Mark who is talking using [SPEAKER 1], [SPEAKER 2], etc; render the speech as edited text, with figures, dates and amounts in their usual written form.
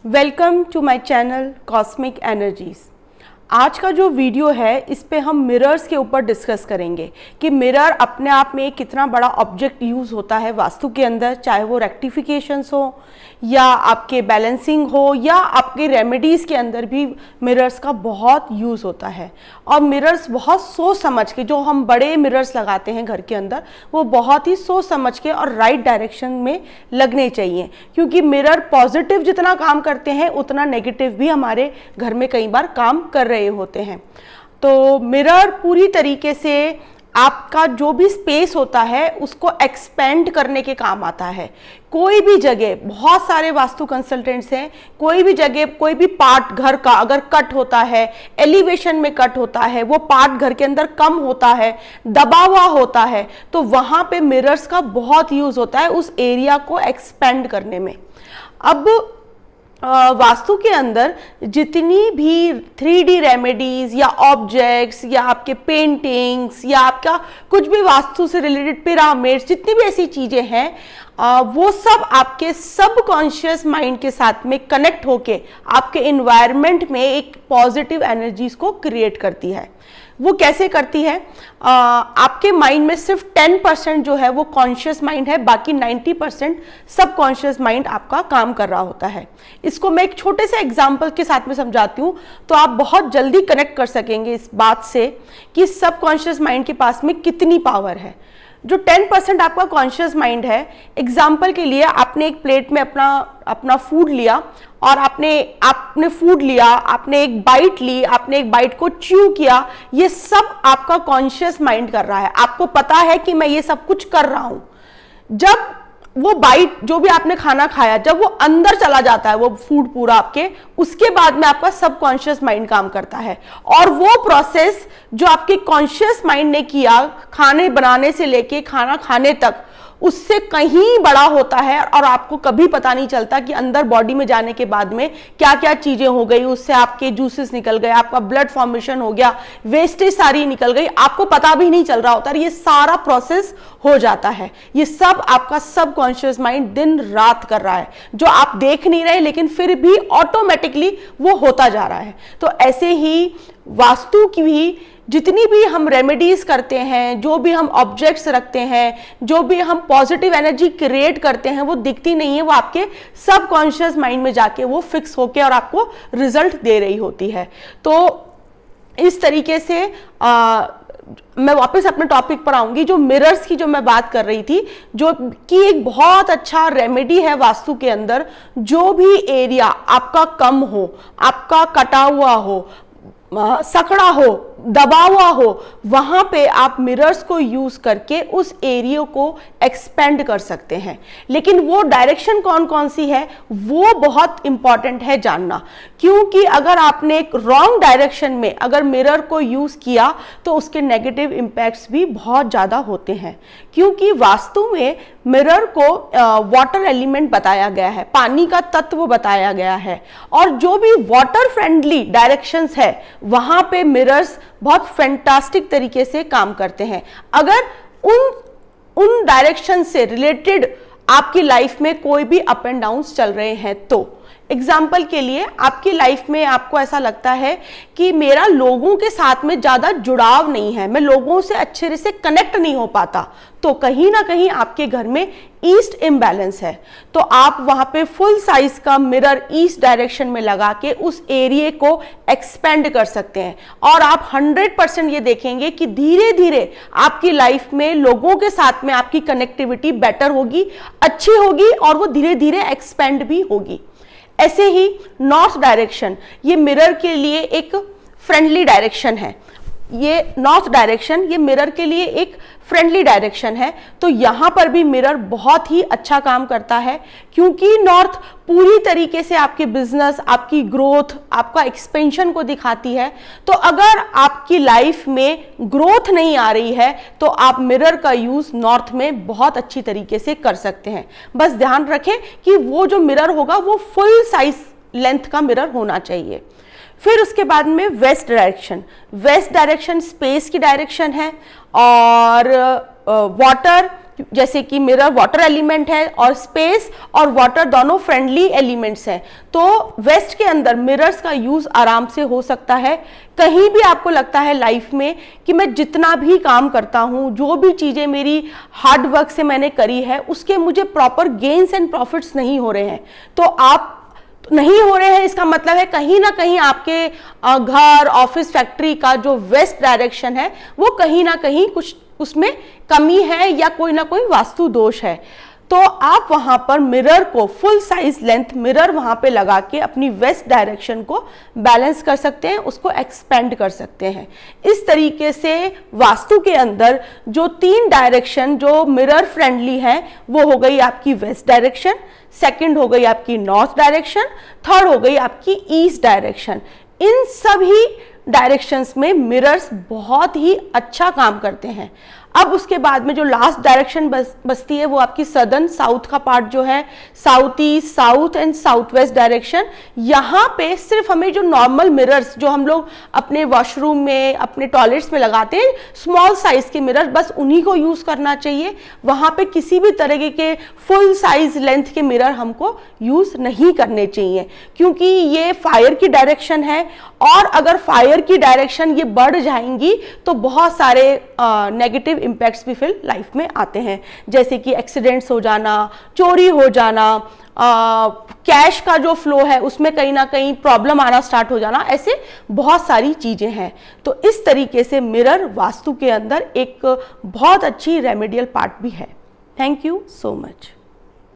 [SPEAKER 1] Welcome to my channel cosmic energies. आज का जो वीडियो है इस पे हम मिरर्स के ऊपर डिस्कस करेंगे कि मिरर अपने आप में कितना बड़ा ऑब्जेक्ट यूज़ होता है वास्तु के अंदर, चाहे वो रेक्टिफिकेशंस हो या आपके बैलेंसिंग हो या आपके रेमेडीज़ के अंदर भी मिरर्स का बहुत यूज़ होता है। और मिरर्स बहुत सोच समझ के, जो हम बड़े मिरर्स लगाते हैं घर के अंदर, वो बहुत ही सोच समझ के और राइट डायरेक्शन में लगने चाहिए, क्योंकि मिरर पॉजिटिव जितना काम करते हैं उतना नेगेटिव भी हमारे घर में कई बार काम कर रहे होते हैं। तो मिरर पूरी तरीके से आपका जो भी स्पेस होता है उसको एक्सपेंड करने के काम आता है। कोई भी जगह, बहुत सारे वास्तु कंसल्टेंट्स हैं, कोई भी जगह, कोई भी पार्ट घर का अगर कट होता है, एलिवेशन में कट होता है, वो पार्ट घर के अंदर कम होता है, दबा हुआ होता है, तो वहां पे मिरर्स का बहुत यूज होता है उस एरिया को एक्सपेंड करने में। अब वास्तु के अंदर जितनी भी 3D रेमेडीज या ऑब्जेक्ट्स या आपके पेंटिंग्स या आपका कुछ भी वास्तु से रिलेटेड पिरामिड्स, जितनी भी ऐसी चीजें हैं, वो सब आपके सबकॉन्शियस माइंड के साथ में कनेक्ट होके आपके एनवायरनमेंट में एक पॉजिटिव एनर्जीज को क्रिएट करती है। वो कैसे करती है? आपके माइंड में सिर्फ 10% जो है वो कॉन्शियस माइंड है, बाकी 90% सबकॉन्शियस माइंड आपका काम कर रहा होता है। इसको मैं एक छोटे से एग्जांपल के साथ में समझाती हूँ तो आप बहुत जल्दी कनेक्ट कर सकेंगे इस बात से कि सबकॉन्शियस माइंड के पास में कितनी पावर है। जो 10% आपका कॉन्शियस माइंड है, एग्जाम्पल के लिए आपने एक प्लेट में अपना फूड लिया और आपने फूड लिया, आपने एक बाइट ली, आपने एक बाइट को च्यू किया, ये सब आपका कॉन्शियस माइंड कर रहा है। आपको पता है कि मैं ये सब कुछ कर रहा हूं। जब वो बाइट, जो भी आपने खाना खाया, जब वो अंदर चला जाता है वो फूड पूरा आपके, उसके बाद में आपका सबकॉन्शियस माइंड काम करता है। और वो प्रोसेस जो आपके कॉन्शियस माइंड ने किया, खाने बनाने से लेके खाना खाने तक, उससे कहीं बड़ा होता है और आपको कभी पता नहीं चलता कि अंदर बॉडी में जाने के बाद में क्या क्या चीजें हो गई। उससे आपके जूसेस निकल गए, आपका ब्लड फॉर्मेशन हो गया, वेस्टेज सारी निकल गई, आपको पता भी नहीं चल रहा होता। ये सारा प्रोसेस हो जाता है। ये सब आपका सबकॉन्शियस माइंड दिन रात कर रहा है, जो आप देख नहीं रहे, लेकिन फिर भी ऑटोमेटिकली वो होता जा रहा है। तो ऐसे ही वास्तु की भी जितनी भी हम रेमेडीज करते हैं, जो भी हम ऑब्जेक्ट्स रखते हैं, जो भी हम पॉजिटिव एनर्जी क्रिएट करते हैं, वो दिखती नहीं है, वो आपके सबकॉन्शियस माइंड में जाके वो फिक्स होके और आपको रिजल्ट दे रही होती है। तो इस तरीके से मैं वापस अपने टॉपिक पर आऊंगी। जो मिरर्स की जो मैं बात कर रही थी, जो कि एक बहुत अच्छा रेमेडी है वास्तु के अंदर। जो भी एरिया आपका कम हो, आपका कटा हुआ हो, सकड़ा हो, दबा हुआ हो, वहां पे आप मिरर्स को यूज करके उस एरिया को एक्सपेंड कर सकते हैं। लेकिन वो डायरेक्शन कौन कौन सी है वो बहुत इंपॉर्टेंट है जानना, क्योंकि अगर आपने एक रॉन्ग डायरेक्शन में अगर मिरर को यूज किया तो उसके नेगेटिव इंपैक्ट्स भी बहुत ज्यादा होते हैं। क्योंकि वास्तु में मिरर को वाटर एलिमेंट बताया गया है, पानी का तत्व बताया गया है, और जो भी वाटर फ्रेंडली डायरेक्शंस है वहां पे मिरर्स बहुत फैंटास्टिक तरीके से काम करते हैं। अगर उन डायरेक्शन से रिलेटेड आपकी लाइफ में कोई भी अप एंड डाउन्स चल रहे हैं तो एग्जाम्पल के लिए आपकी लाइफ में आपको ऐसा लगता है कि मेरा लोगों के साथ में ज़्यादा जुड़ाव नहीं है, मैं लोगों से अच्छे से कनेक्ट नहीं हो पाता, तो कहीं ना कहीं आपके घर में ईस्ट इम्बैलेंस है। तो आप वहां पे फुल साइज का मिरर ईस्ट डायरेक्शन में लगा के उस एरिया को एक्सपेंड कर सकते हैं और आप 100% ये देखेंगे कि धीरे धीरे आपकी लाइफ में लोगों के साथ में आपकी कनेक्टिविटी बेटर होगी, अच्छी होगी और वो धीरे धीरे एक्सपेंड भी होगी। ऐसे ही नॉर्थ डायरेक्शन, ये मिरर के लिए एक फ्रेंडली डायरेक्शन है। ये नॉर्थ डायरेक्शन ये मिरर के लिए एक फ्रेंडली डायरेक्शन है। तो यहाँ पर भी मिरर बहुत ही अच्छा काम करता है, क्योंकि नॉर्थ पूरी तरीके से आपके बिजनेस, आपकी ग्रोथ, आपका एक्सपेंशन को दिखाती है। तो अगर आपकी लाइफ में ग्रोथ नहीं आ रही है तो आप मिरर का यूज नॉर्थ में बहुत अच्छी तरीके से कर सकते हैं। बस ध्यान रखें कि वो जो मिरर होगा वो फुल साइज लेंथ का मिरर होना चाहिए। फिर उसके बाद में वेस्ट डायरेक्शन स्पेस की डायरेक्शन है और वाटर जैसे कि मिरर वाटर एलिमेंट है और स्पेस और वाटर दोनों फ्रेंडली एलिमेंट्स हैं, तो वेस्ट के अंदर मिरर्स का यूज आराम से हो सकता है। कहीं भी आपको लगता है लाइफ में कि मैं जितना भी काम करता हूं, जो भी चीजें मेरी हार्ड वर्क से मैंने करी है उसके मुझे प्रॉपर गेन्स एंड प्रॉफिट्स नहीं हो रहे हैं, तो आप नहीं हो रहे हैं, इसका मतलब है कहीं ना कहीं आपके घर, ऑफिस, फैक्ट्री का जो वेस्ट डायरेक्शन है वो कहीं ना कहीं कुछ उसमें कमी है या कोई ना कोई वास्तु दोष है। तो आप वहां पर मिरर को फुल साइज लेंथ मिरर वहां पे लगा के अपनी वेस्ट डायरेक्शन को बैलेंस कर सकते हैं, उसको एक्सपेंड कर सकते हैं। इस तरीके से वास्तु के अंदर जो 3 डायरेक्शन जो मिरर फ्रेंडली है वो हो गई आपकी वेस्ट डायरेक्शन, सेकंड हो गई आपकी नॉर्थ डायरेक्शन, थर्ड हो गई आपकी ईस्ट डायरेक्शन। इन सभी डायरेक्शंस में मिरर्स बहुत ही अच्छा काम करते हैं। अब उसके बाद में जो लास्ट डायरेक्शन बचती है वो आपकी सदर्न साउथ का पार्ट जो है, south east, south and south west direction. यहाँ पे सिर्फ हमें जो नॉर्मल मिरर्स जो हम लोग अपने वॉशरूम में, अपने टॉयलेट्स में लगाते हैं, स्मॉल साइज के मिरर, बस उन्हीं को यूज करना चाहिए। वहां पे किसी भी तरह के फुल साइज लेंथ के मिरर हमको यूज नहीं करने चाहिए, क्योंकि ये फायर की डायरेक्शन है और अगर फायर की डायरेक्शन ये बढ़ जाएंगी तो बहुत सारे नेगेटिव इंपैक्ट्स भी फिर लाइफ में आते हैं, जैसे कि एक्सीडेंट्स हो जाना, चोरी हो जाना, कैश का जो फ्लो है उसमें कहीं ना कहीं प्रॉब्लम आना स्टार्ट हो जाना, ऐसे बहुत सारी चीजें हैं। तो इस तरीके से मिरर वास्तु के अंदर एक बहुत अच्छी रेमेडियल पार्ट भी है। Thank you so much.